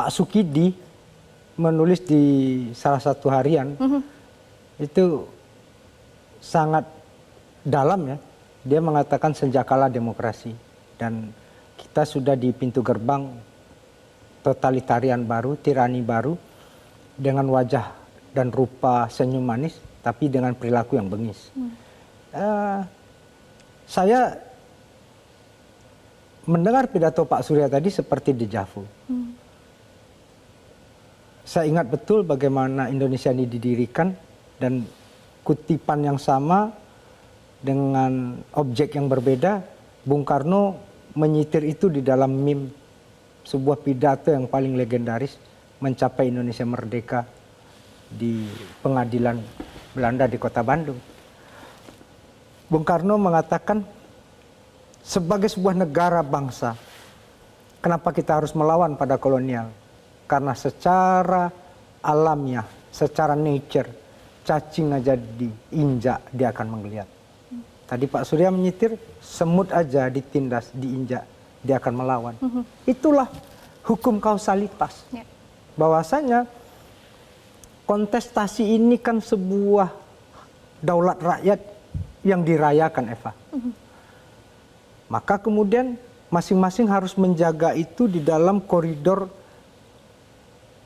Pak Sukidi menulis di salah satu harian itu sangat dalam ya. Dia mengatakan senjakala demokrasi dan kita sudah di pintu gerbang totalitarian baru, tirani baru dengan wajah dan rupa senyum manis tapi dengan perilaku yang bengis. Saya mendengar pidato Pak Surya tadi seperti dejavu. Saya ingat betul bagaimana Indonesia ini didirikan dan kutipan yang sama dengan objek yang berbeda. Bung Karno menyitir itu di dalam meme sebuah pidato yang paling legendaris mencapai Indonesia merdeka di pengadilan Belanda di kota Bandung. Bung Karno mengatakan sebagai sebuah negara bangsa, kenapa kita harus melawan pada kolonial? Karena secara alamiah, secara nature, cacing aja diinjak, dia akan menggeliat. Tadi Pak Surya menyitir, semut aja ditindas, diinjak, dia akan melawan. Itulah hukum kausalitas. Bahwasanya kontestasi ini kan sebuah daulat rakyat yang dirayakan, Eva. Maka kemudian masing-masing harus menjaga itu di dalam koridor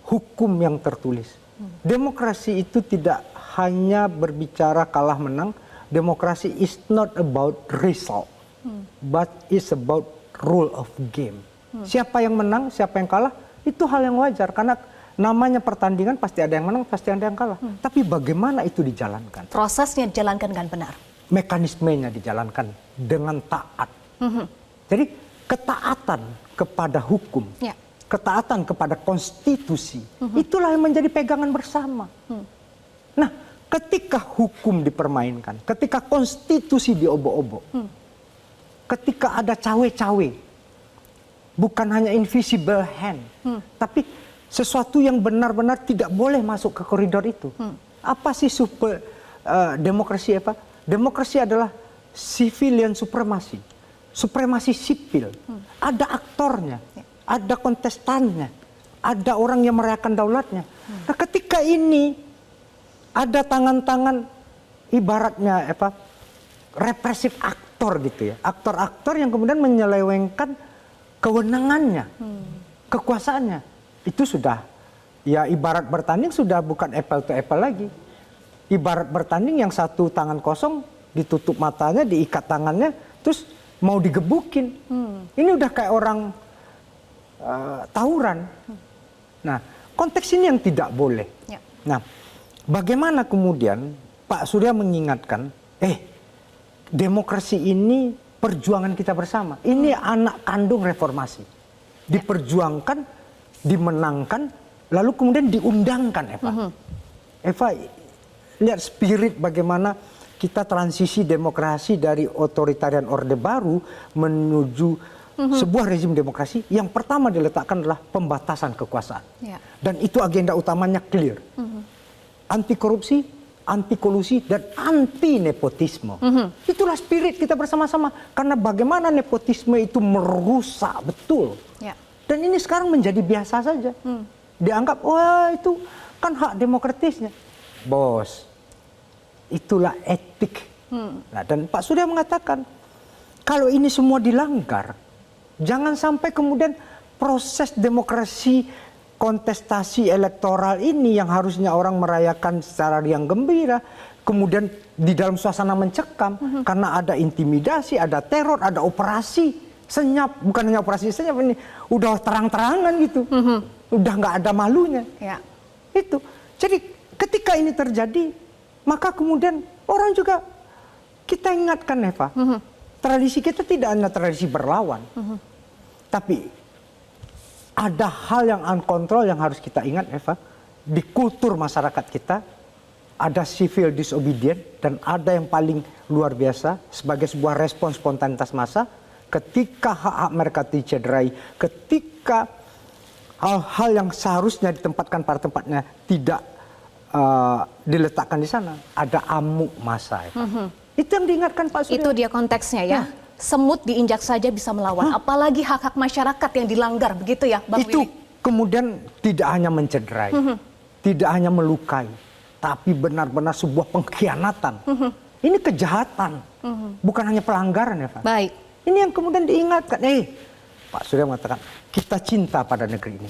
hukum yang tertulis. Demokrasi itu tidak hanya berbicara kalah menang. Demokrasi is not about result, but is about rule of game. Siapa yang menang, siapa yang kalah, itu hal yang wajar. Karena namanya pertandingan pasti ada yang menang, pasti ada yang kalah. Tapi bagaimana itu dijalankan? Prosesnya dijalankan dengan benar. Mekanismenya dijalankan dengan taat. Jadi ketaatan kepada hukum, ketaatan kepada konstitusi, itulah yang menjadi pegangan bersama. Nah, ketika hukum dipermainkan, ketika konstitusi diobok-obok, ketika ada cawe-cawe, bukan hanya invisible hand, tapi sesuatu yang benar-benar tidak boleh masuk ke koridor itu. Apa sih demokrasi apa? Demokrasi adalah civilian supremasi, supremasi sipil. Ada aktornya, ada kontestannya, ada orang yang merayakan daulatnya. Nah, ketika ini ada tangan-tangan ibaratnya apa? Represif aktor gitu ya. Aktor-aktor yang kemudian menyelewengkan kewenangannya, kekuasaannya. Itu sudah ya ibarat bertanding sudah bukan apple to apple lagi. Ibarat bertanding yang satu tangan kosong ditutup matanya, diikat tangannya, terus mau digebukin. Ini udah kayak orang tawuran. Nah, konteks ini yang tidak boleh. Nah, bagaimana kemudian Pak Surya mengingatkan, demokrasi ini perjuangan kita bersama. Ini anak kandung reformasi. Diperjuangkan, dimenangkan, lalu kemudian diundangkan, Eva. Eva, lihat spirit bagaimana kita transisi demokrasi dari otoritarian Orde Baru menuju sebuah rezim demokrasi yang pertama diletakkan adalah pembatasan kekuasaan. Dan itu agenda utamanya clear. Anti korupsi, anti kolusi, dan anti nepotisme. Itulah spirit kita bersama-sama. Karena bagaimana nepotisme itu merusak betul. Dan ini sekarang menjadi biasa saja. Dianggap, wah itu kan hak demokratisnya. Bos, itulah etik. Nah, dan Pak Surya mengatakan, kalau ini semua dilanggar, jangan sampai kemudian proses demokrasi kontestasi elektoral ini yang harusnya orang merayakan secara riang gembira, kemudian di dalam suasana mencekam, karena ada intimidasi, ada teror, ada operasi senyap, bukan hanya operasi senyap ini, udah terang-terangan gitu, udah nggak ada malunya. Itu, jadi ketika ini terjadi, maka kemudian orang juga kita ingatkan, Eva, tradisi kita tidak hanya tradisi berlawan, tapi ada hal yang uncontrol yang harus kita ingat, Eva. Di kultur masyarakat kita ada civil disobedient dan ada yang paling luar biasa sebagai sebuah respons spontanitas massa ketika hak-hak mereka dicederai, ketika hal-hal yang seharusnya ditempatkan pada tempatnya tidak diletakkan di sana, ada amuk massa. Itu yang diingatkan Pak Surya. Itu dia konteksnya ya. Semut diinjak saja bisa melawan, apalagi hak-hak masyarakat yang dilanggar, begitu ya, Bang Itu Willy? kemudian tidak hanya mencederai, tidak hanya melukai, tapi benar-benar sebuah pengkhianatan. Ini kejahatan, bukan hanya pelanggaran ya Pak. Baik. Ini yang kemudian diingatkan, Pak Surya mengatakan, kita cinta pada negeri ini.